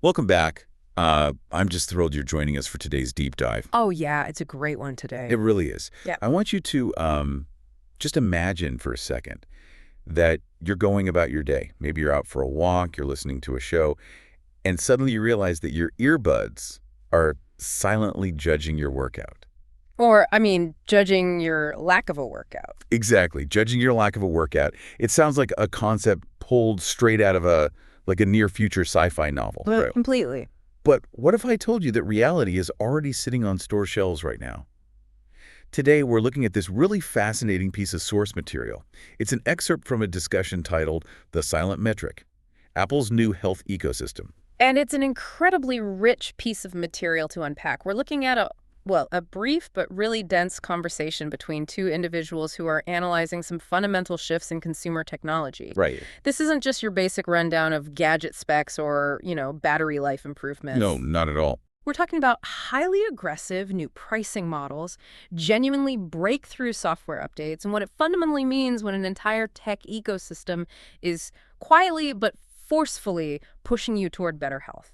Welcome back. I'm just thrilled you're joining us for today's deep dive. Oh, yeah, it's a great one today. It really is. Yeah. I want you to just imagine for a second that you're going about your day. Maybe you're out for a walk, you're listening to a show, and suddenly you realize that your earbuds are silently judging your workout. Or, judging your lack of a workout. Exactly, judging your lack of a workout. It sounds like a concept pulled straight out of a near-future sci-fi novel. Well, completely. But what if I told you that reality is already sitting on store shelves right now? Today, we're looking at this really fascinating piece of source material. It's an excerpt from a discussion titled The Silent Metric, Apple's New Health Ecosystem. And it's an incredibly rich piece of material to unpack. We're looking at a brief but really dense conversation between two individuals who are analyzing some fundamental shifts in consumer technology. Right. This isn't just your basic rundown of gadget specs or, battery life improvements. No, not at all. We're talking about highly aggressive new pricing models, genuinely breakthrough software updates, and what it fundamentally means when an entire tech ecosystem is quietly but forcefully pushing you toward better health.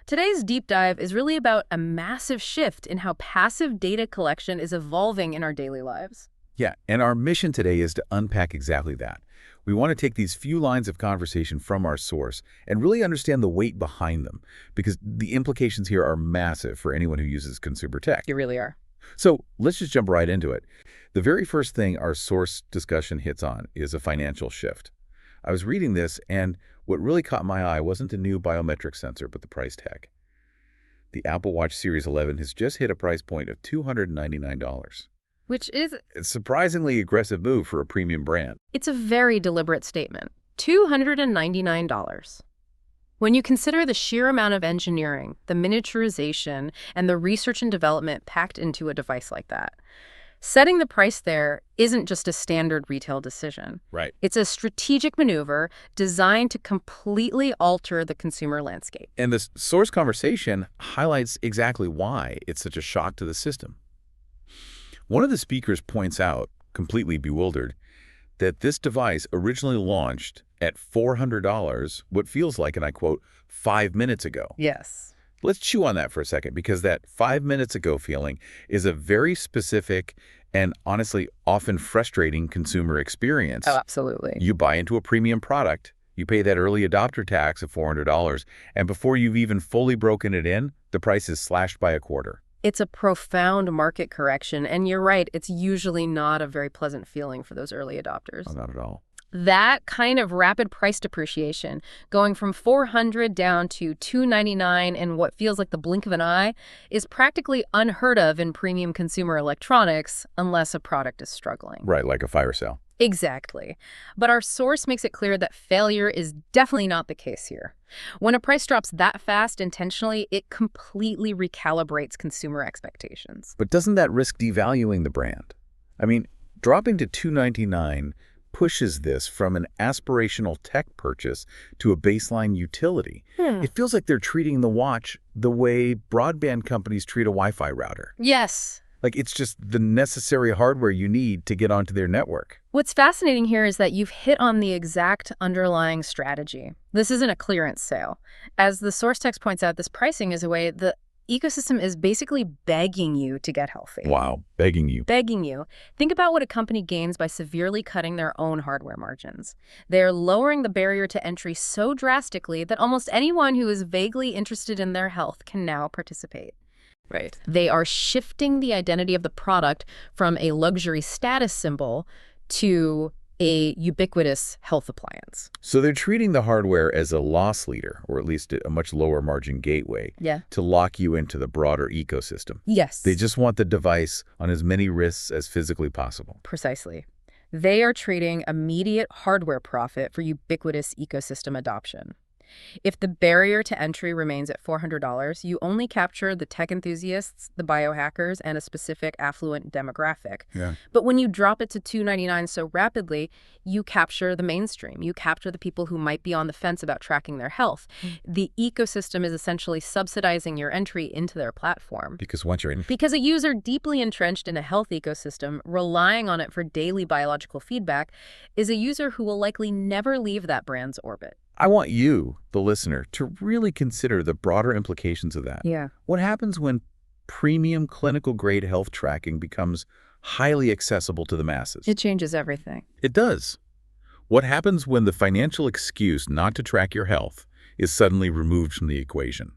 Today's deep dive is really about a massive shift in how passive data collection is evolving in our daily lives. Yeah, and our mission today is to unpack exactly that. We want to take these few lines of conversation from our source and really understand the weight behind them, because the implications here are massive for anyone who uses consumer tech. You really are. So let's just jump right into it. The very first thing our source discussion hits on is a financial shift. I was reading this, and what really caught my eye wasn't the new biometric sensor, but the price tag. The Apple Watch Series 11 has just hit a price point of $299. Which is... It's a surprisingly aggressive move for a premium brand. It's a very deliberate statement. $299. When you consider the sheer amount of engineering, the miniaturization, and the research and development packed into a device like that, setting the price there isn't just a standard retail decision. Right. It's a strategic maneuver designed to completely alter the consumer landscape. And this source conversation highlights exactly why it's such a shock to the system. One of the speakers points out, completely bewildered, that this device originally launched at $400, what feels like, and I quote, 5 minutes ago. Yes. Let's chew on that for a second, because that 5 minutes ago feeling is a very specific and honestly often frustrating consumer experience. Oh, absolutely. You buy into a premium product, you pay that early adopter tax of $400, and before you've even fully broken it in, the price is slashed by a quarter. It's a profound market correction, and you're right, it's usually not a very pleasant feeling for those early adopters. Oh, not at all. That kind of rapid price depreciation, going from $400 down to $299 in what feels like the blink of an eye, is practically unheard of in premium consumer electronics unless a product is struggling. Right, like a fire sale. Exactly. But our source makes it clear that failure is definitely not the case here. When a price drops that fast intentionally, it completely recalibrates consumer expectations. But doesn't that risk devaluing the brand? I mean, dropping to $299 pushes this from an aspirational tech purchase to a baseline utility. It feels like they're treating the watch the way broadband companies treat a Wi-Fi router. Yes. Like it's just the necessary hardware you need to get onto their network. What's fascinating here is that you've hit on the exact underlying strategy. This isn't a clearance sale. As the source text points out, this pricing is a way the ecosystem is basically begging you to get healthy. Wow, begging you. Begging you. Think about what a company gains by severely cutting their own hardware margins. They're lowering the barrier to entry so drastically that almost anyone who is vaguely interested in their health can now participate. Right. They are shifting the identity of the product from a luxury status symbol to a ubiquitous health appliance. So they're treating the hardware as a loss leader, or at least a much lower margin gateway, to lock you into the broader ecosystem. Yes. They just want the device on as many wrists as physically possible. Precisely. They are trading immediate hardware profit for ubiquitous ecosystem adoption. If the barrier to entry remains at $400, you only capture the tech enthusiasts, the biohackers, and a specific affluent demographic. Yeah. But when you drop it to $299 so rapidly, you capture the mainstream. You capture the people who might be on the fence about tracking their health. The ecosystem is essentially subsidizing your entry into their platform. Because once you're in... Because a user deeply entrenched in a health ecosystem, relying on it for daily biological feedback, is a user who will likely never leave that brand's orbit. I want you, the listener, to really consider the broader implications of that. Yeah. What happens when premium clinical-grade health tracking becomes highly accessible to the masses? It changes everything. It does. What happens when the financial excuse not to track your health is suddenly removed from the equation?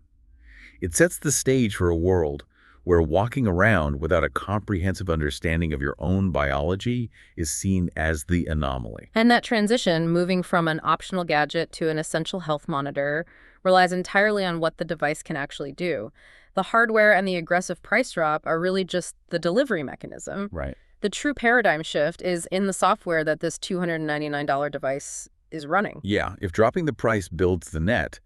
It sets the stage for a world where walking around without a comprehensive understanding of your own biology is seen as the anomaly. And that transition, moving from an optional gadget to an essential health monitor, relies entirely on what the device can actually do. The hardware and the aggressive price drop are really just the delivery mechanism. Right. The true paradigm shift is in the software that this $299 device is running. Yeah, if dropping the price builds the net,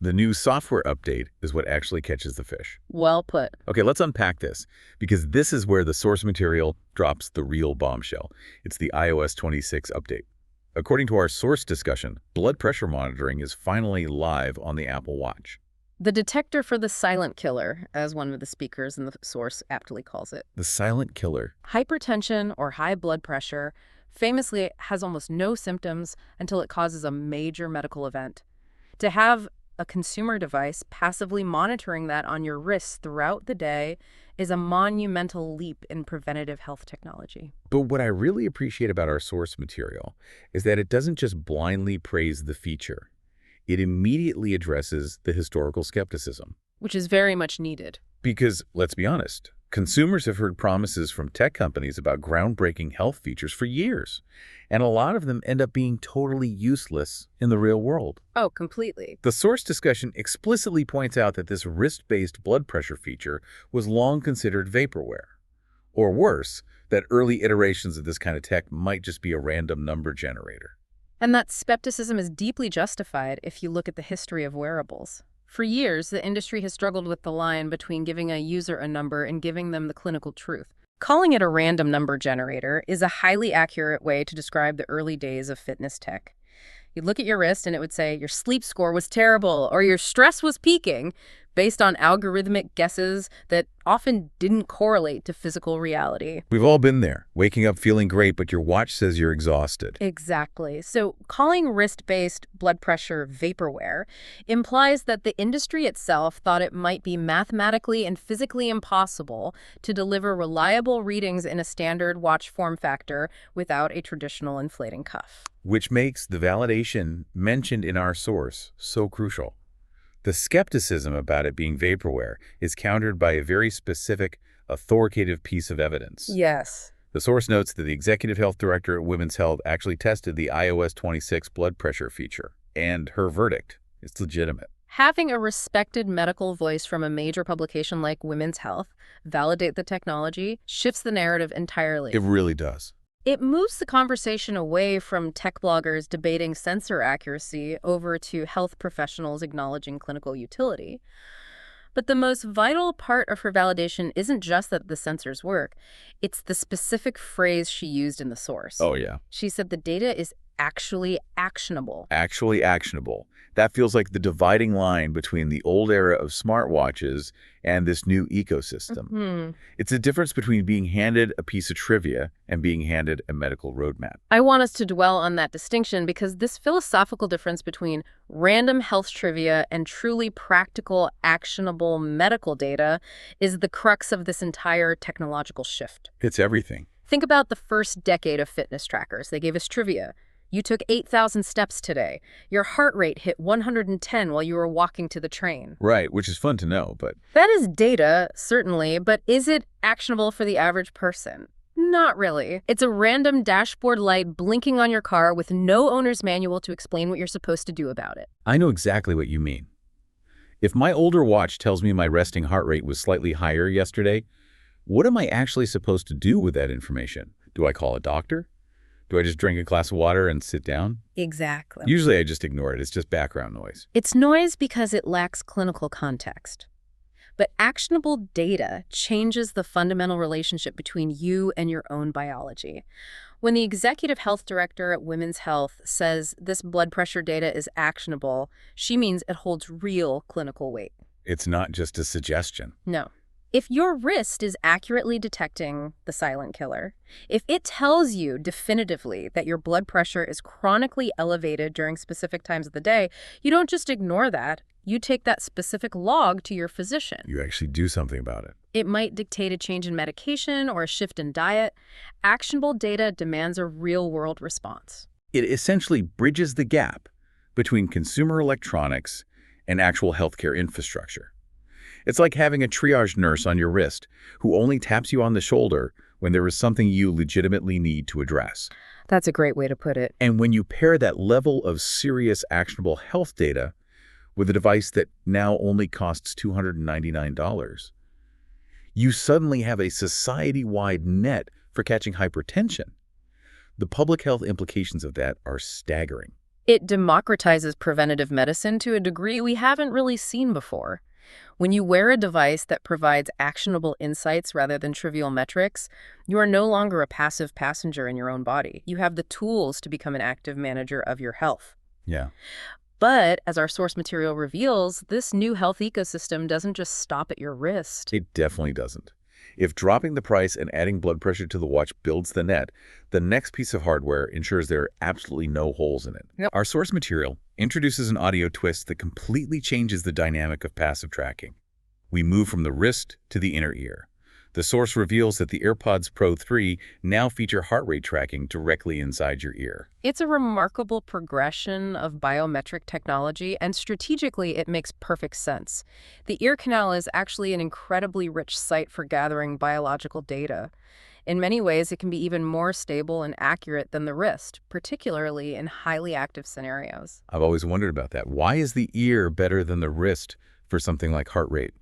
the new software update is what actually catches the fish. Well put. Okay, let's unpack this, because this is where the source material drops the real bombshell. It's the iOS 26 update. According to our source discussion, blood pressure monitoring is finally live on the Apple Watch. The detector for the silent killer, as one of the speakers in the source aptly calls it. The silent killer. Hypertension or high blood pressure famously has almost no symptoms until it causes a major medical event. To have a consumer device passively monitoring that on your wrists throughout the day is a monumental leap in preventative health technology. But what I really appreciate about our source material is that it doesn't just blindly praise the feature. It immediately addresses the historical skepticism. Which is very much needed. Because, let's be honest, consumers have heard promises from tech companies about groundbreaking health features for years, and a lot of them end up being totally useless in the real world. Oh, completely. The source discussion explicitly points out that this wrist-based blood pressure feature was long considered vaporware. Or worse, that early iterations of this kind of tech might just be a random number generator. And that skepticism is deeply justified if you look at the history of wearables. For years, the industry has struggled with the line between giving a user a number and giving them the clinical truth. Calling it a random number generator is a highly accurate way to describe the early days of fitness tech. You'd look at your wrist and it would say your sleep score was terrible or your stress was peaking, based on algorithmic guesses that often didn't correlate to physical reality. We've all been there, waking up feeling great, but your watch says you're exhausted. Exactly. So calling wrist-based blood pressure vaporware implies that the industry itself thought it might be mathematically and physically impossible to deliver reliable readings in a standard watch form factor without a traditional inflating cuff. Which makes the validation mentioned in our source so crucial. The skepticism about it being vaporware is countered by a very specific, authoritative piece of evidence. Yes. The source notes that the executive health director at Women's Health actually tested the iOS 26 blood pressure feature, and her verdict is legitimate. Having a respected medical voice from a major publication like Women's Health validate the technology shifts the narrative entirely. It really does. It moves the conversation away from tech bloggers debating sensor accuracy over to health professionals acknowledging clinical utility. But the most vital part of her validation isn't just that the sensors work. It's the specific phrase she used in the source. Oh, yeah. She said the data is actually actionable. Actually actionable. That feels like the dividing line between the old era of smartwatches and this new ecosystem. It's the difference between being handed a piece of trivia and being handed a medical roadmap. I want us to dwell on that distinction because this philosophical difference between random health trivia and truly practical, actionable medical data is the crux of this entire technological shift. It's everything. Think about the first decade of fitness trackers. They gave us trivia. You took 8,000 steps today. Your heart rate hit 110 while you were walking to the train. Right, which is fun to know, but... That is data, certainly, but is it actionable for the average person? Not really. It's a random dashboard light blinking on your car with no owner's manual to explain what you're supposed to do about it. I know exactly what you mean. If my older watch tells me my resting heart rate was slightly higher yesterday, what am I actually supposed to do with that information? Do I call a doctor? Do I just drink a glass of water and sit down? Exactly. Usually I just ignore it. It's just background noise. It's noise because it lacks clinical context. But actionable data changes the fundamental relationship between you and your own biology. When the executive health director at Women's Health says this blood pressure data is actionable, she means it holds real clinical weight. It's not just a suggestion. No. If your wrist is accurately detecting the silent killer, if it tells you definitively that your blood pressure is chronically elevated during specific times of the day, you don't just ignore that. You take that specific log to your physician. You actually do something about it. It might dictate a change in medication or a shift in diet. Actionable data demands a real-world response. It essentially bridges the gap between consumer electronics and actual healthcare infrastructure. It's like having a triage nurse on your wrist who only taps you on the shoulder when there is something you legitimately need to address. That's a great way to put it. And when you pair that level of serious actionable health data with a device that now only costs $299, you suddenly have a society-wide net for catching hypertension. The public health implications of that are staggering. It democratizes preventative medicine to a degree we haven't really seen before. When you wear a device that provides actionable insights rather than trivial metrics, you are no longer a passive passenger in your own body. You have the tools to become an active manager of your health. Yeah. But as our source material reveals, this new health ecosystem doesn't just stop at your wrist. It definitely doesn't. If dropping the price and adding blood pressure to the watch builds the net, the next piece of hardware ensures there are absolutely no holes in it. Yep. Our source material introduces an audio twist that completely changes the dynamic of passive tracking. We move from the wrist to the inner ear. The source reveals that the AirPods Pro 3 now feature heart rate tracking directly inside your ear. It's a remarkable progression of biometric technology, and strategically it makes perfect sense. The ear canal is actually an incredibly rich site for gathering biological data. In many ways, it can be even more stable and accurate than the wrist, particularly in highly active scenarios. I've always wondered about that. Why is the ear better than the wrist for something like heart rate?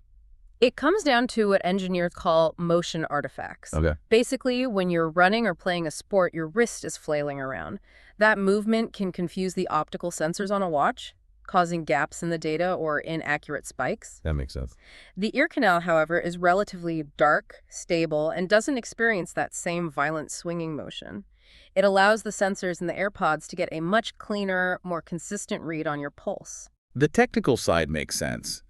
It comes down to what engineers call motion artifacts. Okay. Basically, when you're running or playing a sport, your wrist is flailing around. That movement can confuse the optical sensors on a watch, causing gaps in the data or inaccurate spikes. That makes sense. The ear canal, however, is relatively dark, stable, and doesn't experience that same violent swinging motion. It allows the sensors in the AirPods to get a much cleaner, more consistent read on your pulse. The technical side makes sense,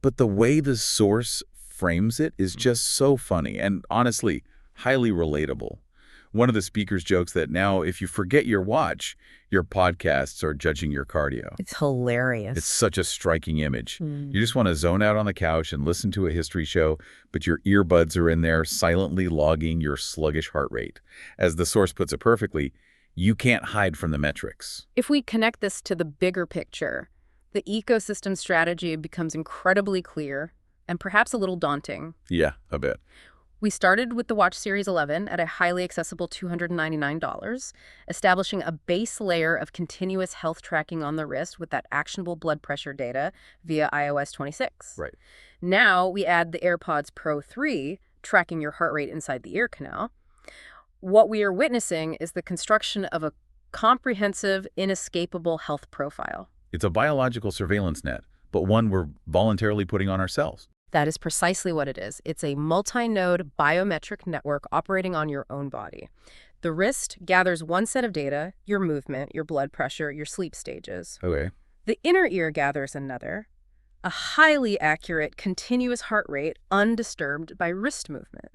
but the way the source frames it is just so funny and, honestly, highly relatable. One of the speakers jokes that now, if you forget your watch, your podcasts are judging your cardio. It's hilarious. It's such a striking image. You just want to zone out on the couch and listen to a history show, but your earbuds are in there silently logging your sluggish heart rate. As the source puts it perfectly, you can't hide from the metrics. If we connect this to the bigger picture, the ecosystem strategy becomes incredibly clear and perhaps a little daunting. Yeah, a bit. We started with the Watch Series 11 at a highly accessible $299, establishing a base layer of continuous health tracking on the wrist with that actionable blood pressure data via iOS 26. Right. Now we add the AirPods Pro 3, tracking your heart rate inside the ear canal. What we are witnessing is the construction of a comprehensive, inescapable health profile. It's a biological surveillance net, but one we're voluntarily putting on ourselves. That is precisely what it is. It's a multi-node biometric network operating on your own body. The wrist gathers one set of data, your movement, your blood pressure, your sleep stages. Okay. The inner ear gathers another, a highly accurate, continuous heart rate undisturbed by wrist movement.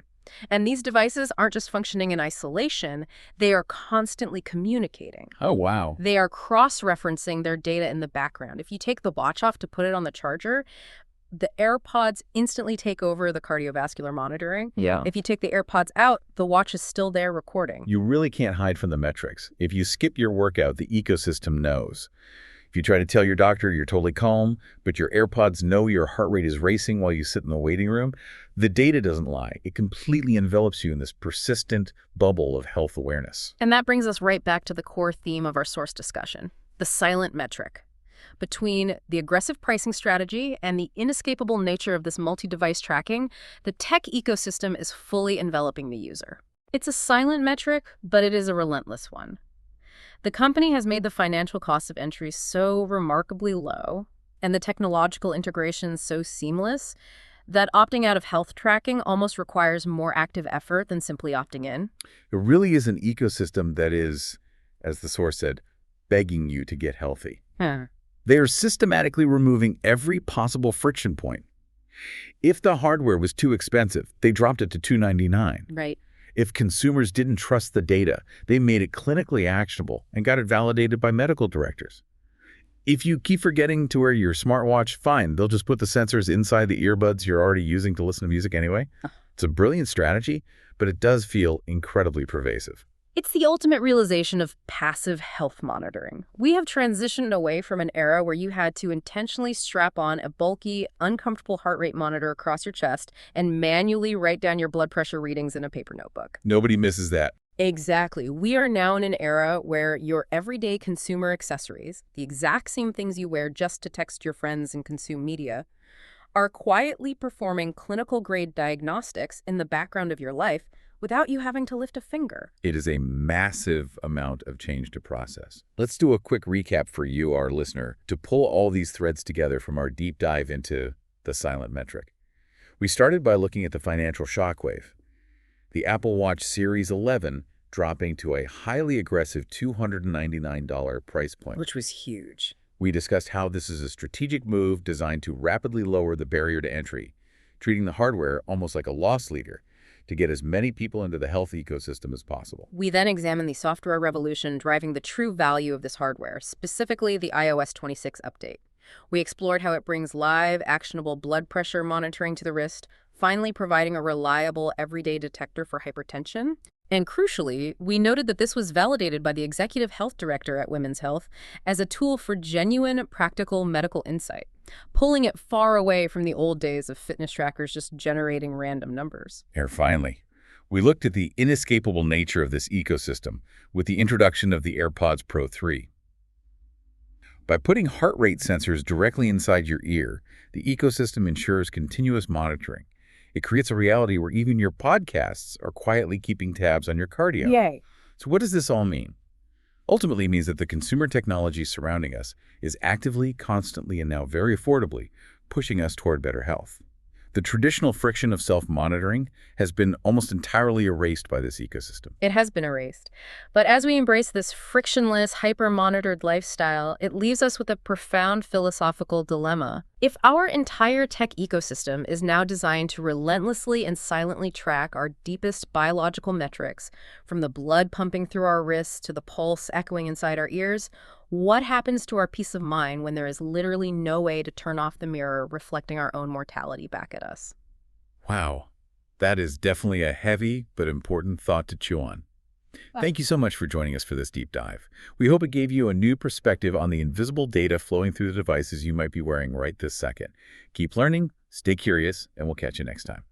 And these devices aren't just functioning in isolation, they are constantly communicating. Oh, wow. They are cross-referencing their data in the background. If you take the watch off to put it on the charger, the AirPods instantly take over the cardiovascular monitoring. Yeah. If you take the AirPods out, the watch is still there recording. You really can't hide from the metrics. If you skip your workout, the ecosystem knows. If you try to tell your doctor you're totally calm, but your AirPods know your heart rate is racing while you sit in the waiting room, the data doesn't lie. It completely envelops you in this persistent bubble of health awareness. And that brings us right back to the core theme of our source discussion, the silent metric. Between the aggressive pricing strategy and the inescapable nature of this multi-device tracking, the tech ecosystem is fully enveloping the user. It's a silent metric, but it is a relentless one. The company has made the financial cost of entry so remarkably low and the technological integration so seamless that opting out of health tracking almost requires more active effort than simply opting in. It really is an ecosystem that is, as the source said, begging you to get healthy. They are systematically removing every possible friction point. If the hardware was too expensive, they dropped it to $299. Right. If consumers didn't trust the data, they made it clinically actionable and got it validated by medical directors. If you keep forgetting to wear your smartwatch, fine, they'll just put the sensors inside the earbuds you're already using to listen to music anyway. It's a brilliant strategy, but it does feel incredibly pervasive. It's the ultimate realization of passive health monitoring. We have transitioned away from an era where you had to intentionally strap on a bulky, uncomfortable heart rate monitor across your chest and manually write down your blood pressure readings in a paper notebook. Nobody misses that. Exactly. We are now in an era where your everyday consumer accessories, the exact same things you wear just to text your friends and consume media, are quietly performing clinical-grade diagnostics in the background of your life without you having to lift a finger. It is a massive amount of change to process. Let's do a quick recap for you, our listener, to pull all these threads together from our deep dive into the silent metric. We started by looking at the financial shockwave. The Apple Watch Series 11 dropping to a highly aggressive $299 price point. Which was huge. We discussed how this is a strategic move designed to rapidly lower the barrier to entry, treating the hardware almost like a loss leader to get as many people into the health ecosystem as possible. We then examined the software revolution driving the true value of this hardware, specifically the iOS 26 update. We explored how it brings live, actionable blood pressure monitoring to the wrist, finally providing a reliable, everyday detector for hypertension. And crucially, we noted that this was validated by the executive health director at Women's Health as a tool for genuine, practical medical insight, pulling it far away from the old days of fitness trackers just generating random numbers. Finally, we looked at the inescapable nature of this ecosystem with the introduction of the AirPods Pro 3. By putting heart rate sensors directly inside your ear, the ecosystem ensures continuous monitoring. It creates a reality where even your podcasts are quietly keeping tabs on your cardio. Yay. So what does this all mean? Ultimately, it means that the consumer technology surrounding us is actively, constantly, and now very affordably pushing us toward better health. The traditional friction of self-monitoring has been almost entirely erased by this ecosystem. It has been erased. But as we embrace this frictionless, hyper-monitored lifestyle, it leaves us with a profound philosophical dilemma. If our entire tech ecosystem is now designed to relentlessly and silently track our deepest biological metrics, from the blood pumping through our wrists to the pulse echoing inside our ears, what happens to our peace of mind when there is literally no way to turn off the mirror reflecting our own mortality back at us? Wow, that is definitely a heavy but important thought to chew on. Thank you so much for joining us for this deep dive. We hope it gave you a new perspective on the invisible data flowing through the devices you might be wearing right this second. Keep learning, stay curious, and we'll catch you next time.